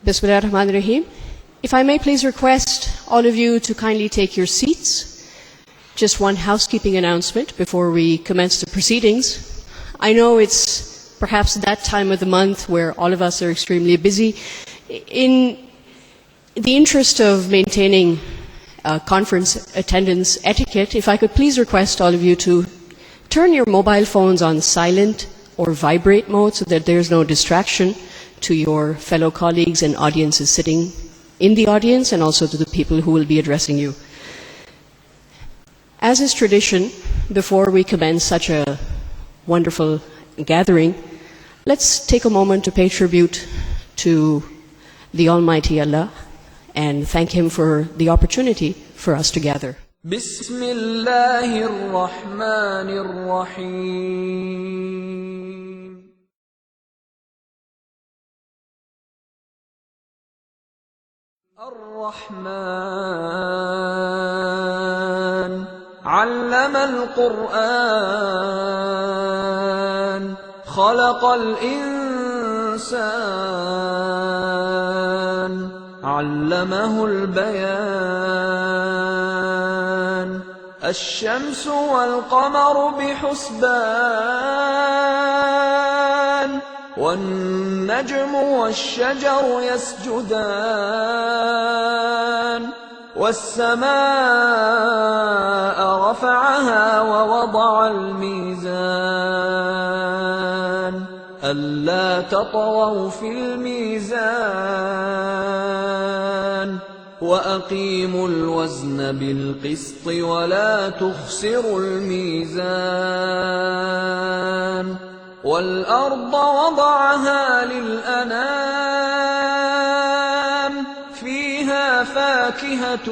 Bismillahirrahmanirrahim. If I may please request all of you to kindly take your seats. Just one housekeeping announcement before we commence the proceedings. I know it's perhaps that time of the month where all of us are extremely busy. In the interest of maintaining conference attendance etiquette, if I could please request all of you to turn your mobile phones on silent or vibrate mode so that there's no distraction to your fellow colleagues and audiences sitting in the audience and also to the people who will be addressing you. As is tradition, before we commence such a wonderful gathering, let's take a moment to pay tribute to the Almighty Allah and thank Him for the opportunity for us to gather. Bismillahir Rahmanir Rahim. Ar-Rahman Allama al-Quran Khalaqa al-Insan علمه البيان الشمس والقمر بحسبان والنجم والشجر يسجدان والسماء رفعها ووضع الميزان ألا تطغوا في الميزان وأقيموا الوزن بالقسط ولا تخسروا الميزان والأرض وضعها للأنام فيها فاكهة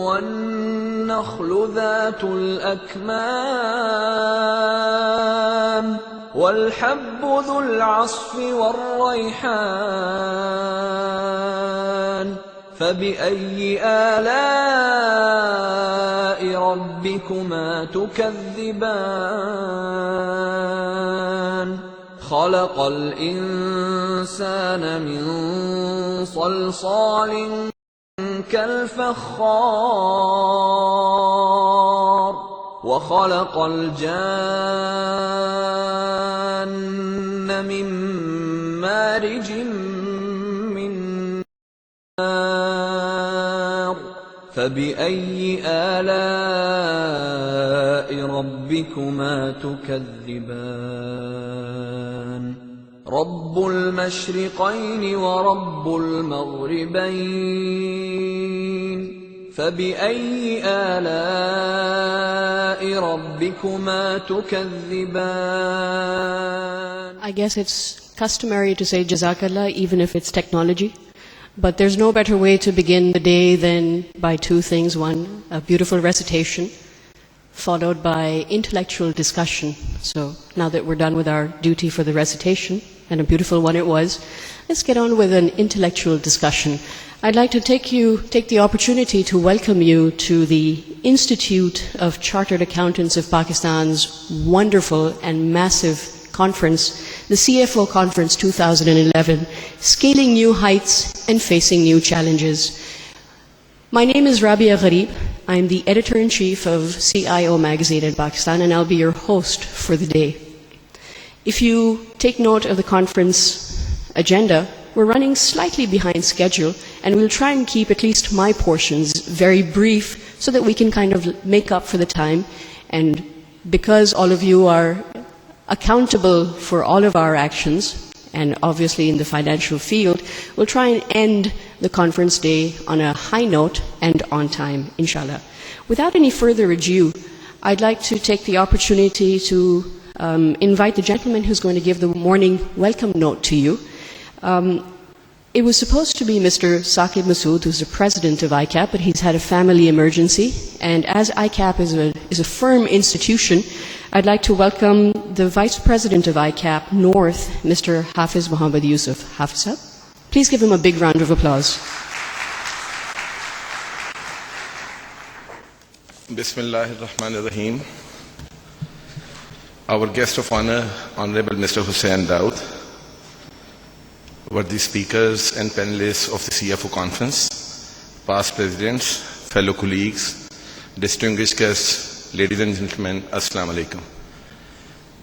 والنخل ذات الأكمام والحب ذو العصف والريحان فبأي آلاء ربكما تكذبان خلق الإنسان من صلصال كالفخار وخلق الجان من مارج من نار فبأي آلاء ربكما تكذبان رب المشرقين ورب المغربين فبأي آلاء ربكما تكذبان I guess it's customary to say Jazakallah even if it's technology. But there's no better way to begin the day than by two things. One, a beautiful recitation, followed by intellectual discussion. So now that we're done with our duty for the recitation, and a beautiful one it was, let's get on with an intellectual discussion. I'd like to take the opportunity to welcome you to the Institute of Chartered Accountants of Pakistan's wonderful and massive conference, the CFO Conference 2011, Scaling New Heights and Facing New Challenges. My name is Rabia Gharib. I'm the editor-in-chief of CIO magazine in Pakistan, and I'll be your host for the day. If you take note of the conference agenda, we're running slightly behind schedule, and we'll try and keep at least my portions very brief so that we can kind of make up for the time. And because all of you are accountable for all of our actions, and obviously in the financial field, we'll try and end the conference day on a high note and on time, inshallah. Without any further ado, I'd like to take the opportunity to invite the gentleman who's going to give the morning welcome note to you. It was supposed to be Mr. Saqib Masood, who's the president of ICAP, but he's had a family emergency. And as ICAP is a firm institution, I'd like to welcome the vice president of ICAP North, Mr. Hafiz Mohammad Yousaf. Hafiz, please give him a big round of applause. Bismillahirrahmanirrahim. Our guest of honor, Honorable Mr. Hussain Daud, worthy speakers and panelists of the CFO conference, past presidents, fellow colleagues, distinguished guests, ladies and gentlemen, Assalamu alaikum.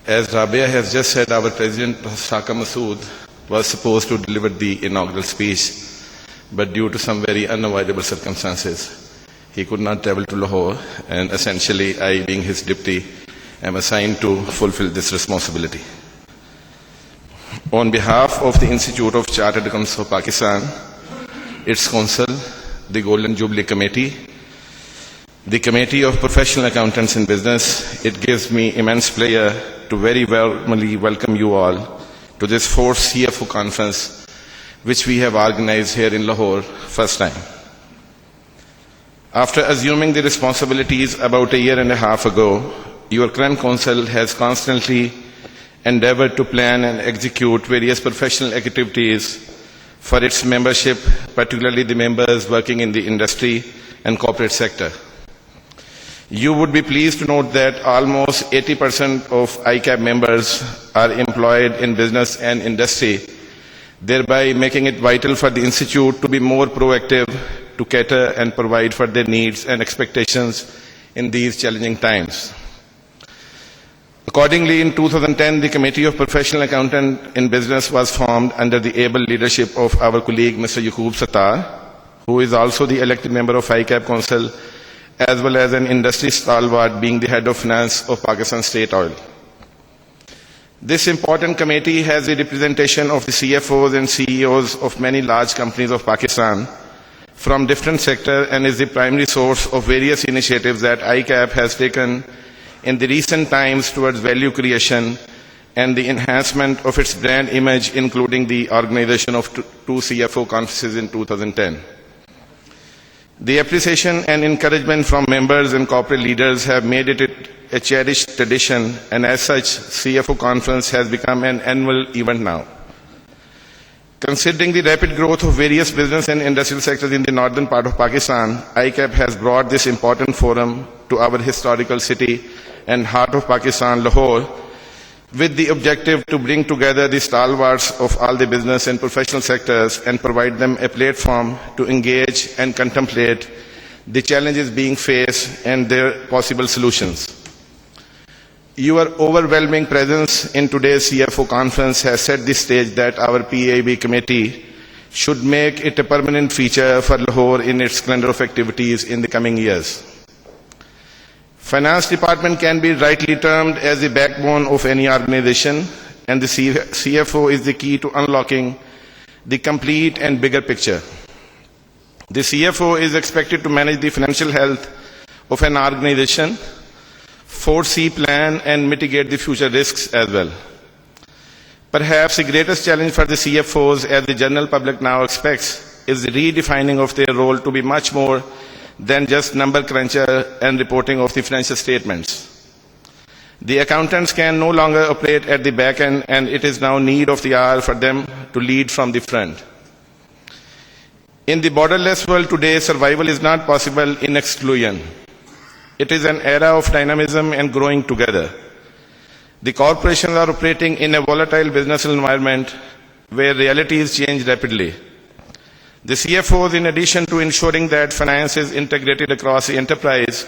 As Rabia has just said, our President Saka Masood was supposed to deliver the inaugural speech, but due to some very unavoidable circumstances, he could not travel to Lahore, and essentially I, being his deputy, am assigned to fulfill this responsibility. On behalf of the Institute of Chartered Accountants of Pakistan, its Council, the Golden Jubilee Committee, the Committee of Professional Accountants in Business, it gives me immense pleasure to very warmly welcome you all to this fourth CFO conference, which we have organized here in Lahore first time. After assuming the responsibilities about a year and a half ago, your current council has constantly endeavored to plan and execute various professional activities for its membership, particularly the members working in the industry and corporate sector. You would be pleased to note that almost 80% of ICAP members are employed in business and industry, thereby making it vital for the Institute to be more proactive to cater and provide for their needs and expectations in these challenging times. Accordingly, in 2010, the Committee of Professional Accountant in Business was formed under the able leadership of our colleague, Mr. Yousaf, who is also the elected member of ICAP Council, as well as an industry stalwart, being the head of finance of Pakistan State Oil. This important committee has the representation of the CFOs and CEOs of many large companies of Pakistan from different sectors and is the primary source of various initiatives that ICAP has taken in the recent times towards value creation and the enhancement of its brand image, including the organization of two CFO conferences in 2010. The appreciation and encouragement from members and corporate leaders have made it a cherished tradition, and as such, CFO conference has become an annual event now. Considering the rapid growth of various business and industrial sectors in the northern part of Pakistan, ICAP has brought this important forum to our historical city and heart of Pakistan, Lahore, with the objective to bring together the stalwarts of all the business and professional sectors and provide them a platform to engage and contemplate the challenges being faced and their possible solutions. Your overwhelming presence in today's CFO conference has set the stage that our PAB committee should make it a permanent feature for Lahore in its calendar of activities in the coming years. Finance department can be rightly termed as the backbone of any organization, and the CFO is the key to unlocking the complete and bigger picture. The CFO is expected to manage the financial health of an organization, foresee, plan, and mitigate the future risks as well. Perhaps the greatest challenge for the CFOs, as the general public now expects, is the redefining of their role to be much more than just number cruncher and reporting of the financial statements. The accountants can no longer operate at the back end, and it is now need of the hour for them to lead from the front. In the borderless world today, survival is not possible in exclusion. It is an era of dynamism and growing together. The corporations are operating in a volatile business environment where realities change rapidly. The CFOs, in addition to ensuring that finance is integrated across the enterprise,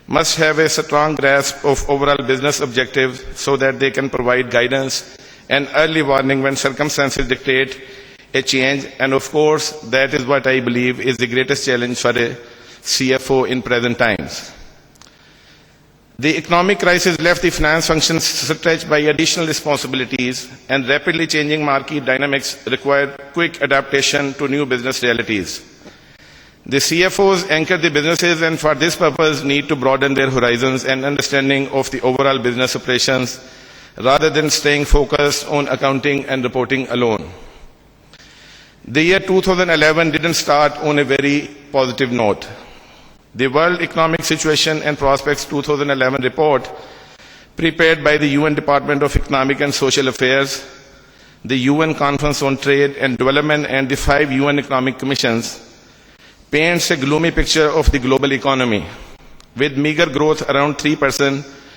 must have a strong grasp of overall business objectives so that they can provide guidance and early warning when circumstances dictate a change. And of course, that is what I believe is the greatest challenge for a CFO in present times. The economic crisis left the finance functions stretched by additional responsibilities, and rapidly changing market dynamics require quick adaptation to new business realities. The CFOs anchor the businesses, and for this purpose need to broaden their horizons and understanding of the overall business operations rather than staying focused on accounting and reporting alone. The year 2011 didn't start on a very positive note. The World Economic Situation and Prospects 2011 report, prepared by the UN Department of Economic and Social Affairs, the UN Conference on Trade and Development, and the 5 UN Economic Commissions, paints a gloomy picture of the global economy, with meager growth around 3%